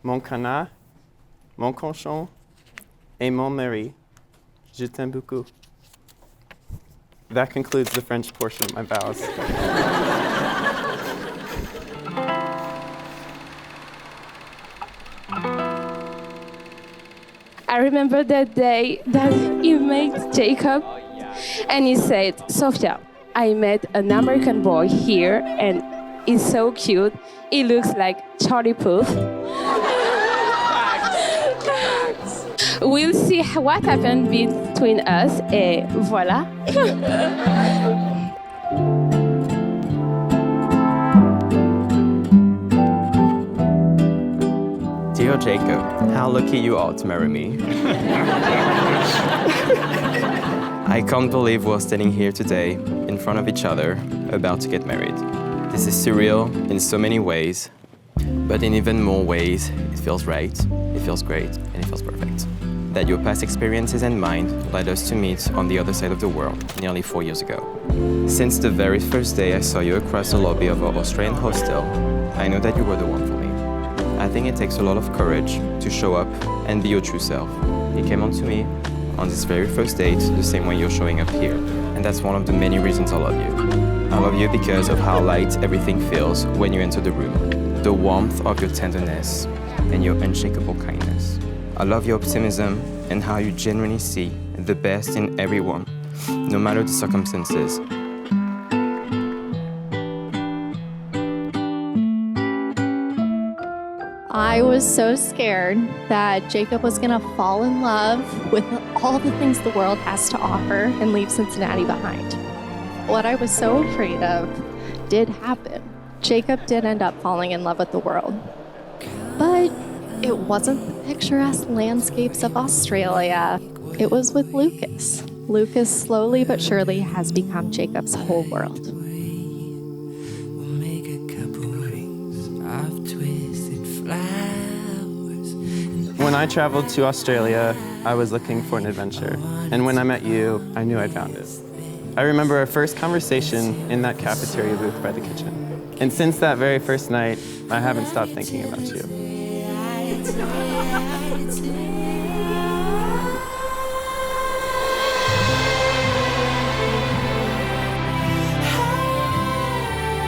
mon canard, mon cochon, et mon mari. Je t'aime beaucoup. That concludes the French portion of my vows. I remember that day that he met Jacob, and he said, Sophia, I met an American boy here, and he's so cute. He looks like Charlie Puth. We'll see what happened between us, et voilà. Dear Jacob, how lucky you are to marry me. I can't believe we're standing here today in front of each other, about to get married. This is surreal in so many ways, but in even more ways, it feels right, it feels great, and it feels perfect. That your past experiences and mine led us to meet on the other side of the world nearly 4 years ago. Since the very first day I saw you across the lobby of our Australian hostel, I know that you were the one for me. I think it takes a lot of courage to show up and be your true self. You came on to me on this very first date the same way you're showing up here, and that's one of the many reasons I love you. I love you because of how light everything feels when you enter the room, the warmth of your tenderness, and your unshakable kindness. I love your optimism and how you genuinely see the best in everyone, no matter the circumstances. I was so scared that Jacob was gonna fall in love with all the things the world has to offer and leave Cincinnati behind. What I was so afraid of did happen. Jacob did end up falling in love with the world. But it wasn't the picturesque landscapes of Australia. It was with Lucas. Lucas slowly but surely has become Jacob's whole world. When I traveled to Australia, I was looking for an adventure. And when I met you, I knew I'd found it. I remember our first conversation in that cafeteria booth by the kitchen. And since that very first night, I haven't stopped thinking about you.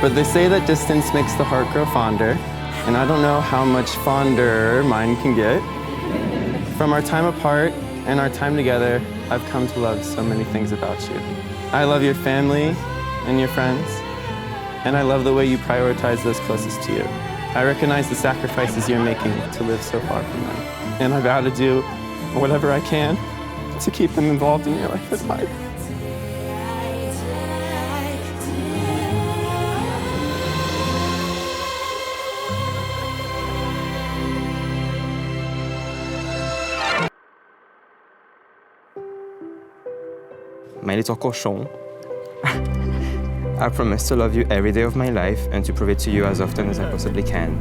But they say that distance makes the heart grow fonder, and I don't know how much fonder mine can get. From our time apart and our time together, I've come to love so many things about you. I love your family and your friends, and I love the way you prioritize those closest to you. I recognize the sacrifices you're making to live so far from them, and I vow to do whatever I can to keep them involved in your life as mine. My little cochon. I promise to love you every day of my life and to prove it to you as often as I possibly can.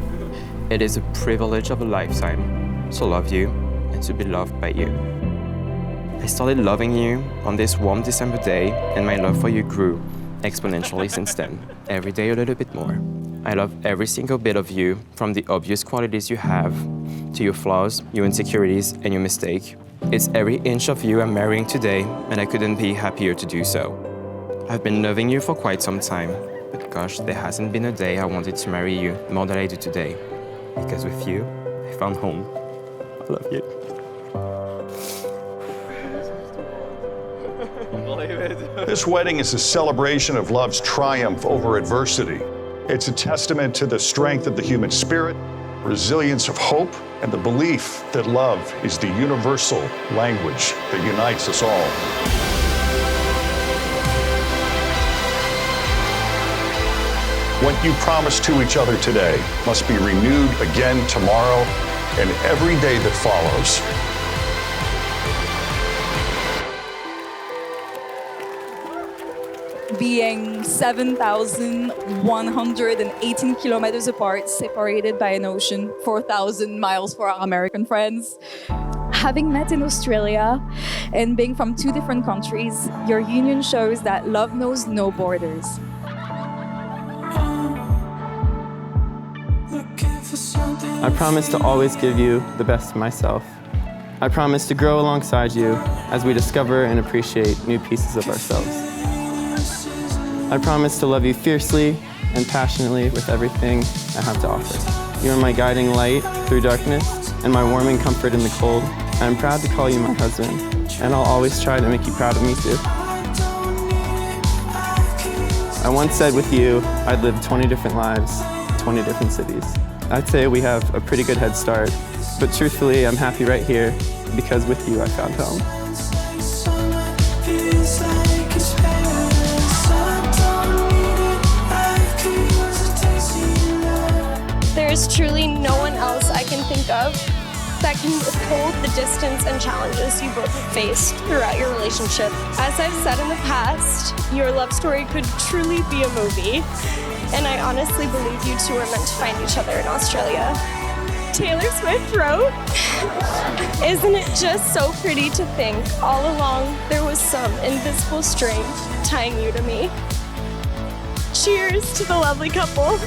It is a privilege of a lifetime to love you and to be loved by you. I started loving you on this warm December day, and my love for you grew exponentially since then, every day a little bit more. I love every single bit of you, from the obvious qualities you have to your flaws, your insecurities, and your mistake. It's every inch of you I'm marrying today, and I couldn't be happier to do so. I've been loving you for quite some time, but gosh, there hasn't been a day I wanted to marry you more than I do today. Because with you, I found home. I love you. This wedding is a celebration of love's triumph over adversity. It's a testament to the strength of the human spirit, resilience of hope, and the belief that love is the universal language that unites us all. What you promise to each other today must be renewed again tomorrow and every day that follows. Being 7,118 kilometers apart, separated by an ocean, 4,000 miles for our American friends. Having met in Australia and being from two different countries, your union shows that love knows no borders. Looking for something I promise to always give you the best of myself. I promise to grow alongside you as we discover and appreciate new pieces of ourselves. I promise to love you fiercely and passionately with everything I have to offer. You are my guiding light through darkness and my warming comfort in the cold. I am proud to call you my husband, and I'll always try to make you proud of me too. I once said with you, I'd live 20 different lives, 20 different cities. I'd say we have a pretty good head start, but truthfully, I'm happy right here because with you, I found home. There's truly no one else I can think of that can withhold the distance and challenges you both have faced throughout your relationship. As I've said in the past, your love story could truly be a movie, and I honestly believe you two are meant to find each other in Australia. Taylor Swift wrote, "Isn't it just so pretty to think all along there was some invisible string tying you to me?" Cheers to the lovely couple.